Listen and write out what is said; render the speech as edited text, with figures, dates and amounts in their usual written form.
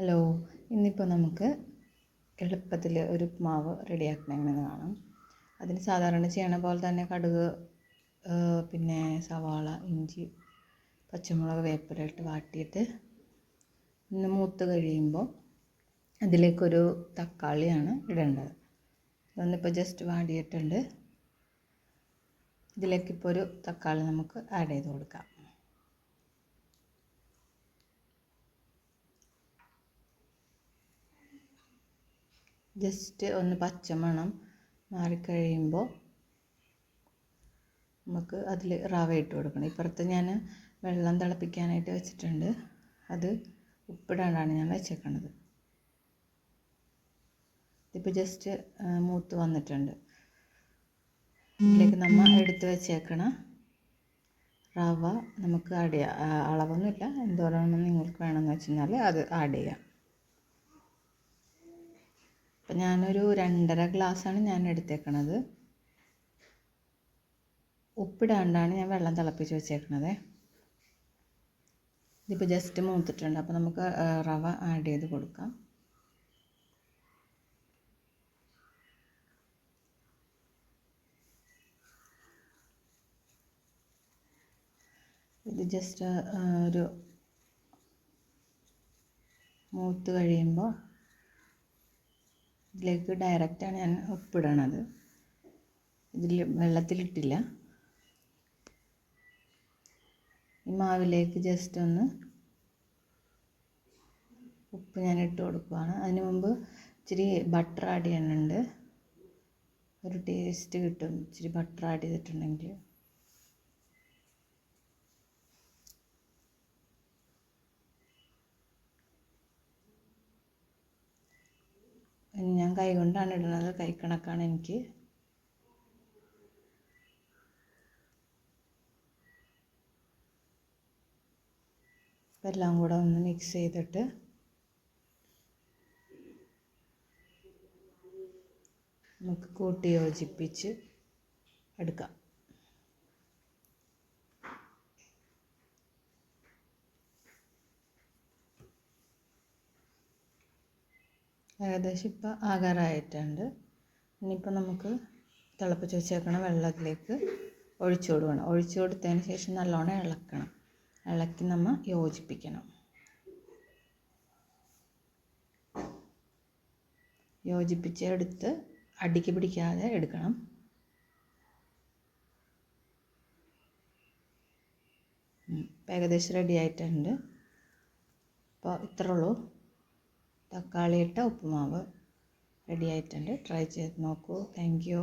Hello, ഇന്നിപ്പോൾ നമുക്ക് എളുപ്പത്തിൽ ഒരു ഉപ്മാവ് റെഡിയാക്കണമെന്ന് കാണാം. അതിന് സാധാരണ ചെയ്യണ പോലെ തന്നെ കടുക്, പിന്നെ സവാള, ഇഞ്ചി, പച്ചമുളക്, വേപ്പില ഇട്ട് വാട്ടിയിട്ട് ഒന്ന് മൂത്ത് കഴിയുമ്പോൾ അതിലേക്കൊരു തക്കാളിയാണ് ഇടേണ്ടത്. അതൊന്നിപ്പോൾ ജസ്റ്റ് വാടിയിട്ടുണ്ട്. ഇതിലേക്കിപ്പോൾ ഒരു തക്കാളി നമുക്ക് ആഡ് ചെയ്ത് കൊടുക്കാം. ജസ്റ്റ് ഒന്ന് പച്ചമണം മാറിക്കഴിയുമ്പോൾ നമുക്ക് അതിൽ റവ ഇട്ട് കൊടുക്കണം. ഇപ്പുറത്ത് ഞാൻ വെള്ളം തിളപ്പിക്കാനായിട്ട് വെച്ചിട്ടുണ്ട്. അത് ഉപ്പിടാണ്ടാണ് ഞാൻ വെച്ചേക്കണത്. ഇതിപ്പോൾ ജസ്റ്റ് മൂത്ത് വന്നിട്ടുണ്ട്. ഇതിലേക്ക് നമ്മൾ എടുത്ത് വെച്ചേക്കണ റവ നമുക്ക് ആഡ് ചെയ്യാം. അളവൊന്നുമില്ല, എന്തോരമാണ് നിങ്ങൾക്ക് വേണമെന്ന് വെച്ച് കഴിഞ്ഞാൽ അത് ആഡ് ചെയ്യാം. അപ്പം ഞാനൊരു 2.5 ഗ്ലാസ്സാണ് ഞാൻ എടുത്തേക്കണത്. ഉപ്പിടാണ്ടാണ് ഞാൻ വെള്ളം തിളപ്പിച്ച് വെച്ചേക്കണത്. ഇതിപ്പോൾ ജസ്റ്റ് മൂത്തിട്ടുണ്ട്. അപ്പോൾ നമുക്ക് റവ ആഡ് ചെയ്ത് കൊടുക്കാം. ഇത് ജസ്റ്റ് ഒരു മൂത്ത് കഴിയുമ്പോൾ ഇതിലേക്ക് ഡയറക്റ്റാണ് ഞാൻ ഉപ്പിടണത്. ഇതിൽ വെള്ളത്തിലിട്ടില്ല. ഈ മാവിലേക്ക് ജസ്റ്റ് ഒന്ന് ഉപ്പ് ഞാൻ ഇട്ട് കൊടുക്കുകയാണ്. അതിന് മുമ്പ് ഇച്ചിരി ബട്ടർ ആഡ് ചെയ്യാനുണ്ട്. ഒരു ടേസ്റ്റ് കിട്ടും ഇച്ചിരി ബട്ടർ ആഡ് ചെയ്തിട്ടുണ്ടെങ്കിൽ. ഞാൻ കൈ കൊണ്ടാണ് ഇടുന്നത്, കൈ കണക്കാണ് എനിക്ക്. അപ്പം എല്ലാം കൂടെ ഒന്ന് മിക്സ് ചെയ്തിട്ട് നമുക്ക് കൂട്ടി യോജിപ്പിച്ച് എടുക്കാം. ഏകദേശം ഇപ്പോൾ ആകാറായിട്ടുണ്ട്. ഇനിയിപ്പോൾ നമുക്ക് തിളപ്പിച്ച് വെച്ചേക്കണ വെള്ളത്തിലേക്ക് ഒഴിച്ചു കൊടുക്കണം. ഒഴിച്ചു കൊടുത്തതിന് ശേഷം നല്ലോണം ഇളക്കണം. ഇളക്കി നമ്മൾ യോജിപ്പിക്കണം. യോജിപ്പിച്ചെടുത്ത് അടിക്ക് പിടിക്കാതെ എടുക്കണം. ഏകദേശം റെഡി ആയിട്ടുണ്ട്. അപ്പോൾ ഇത്രേ ഉള്ളൂ. തക്കാളി ഇട്ട ഉപ്പുമാവ് റെഡി ആയിട്ടുണ്ട്. ട്രൈ ചെയ്ത് നോക്കൂ. Thank you.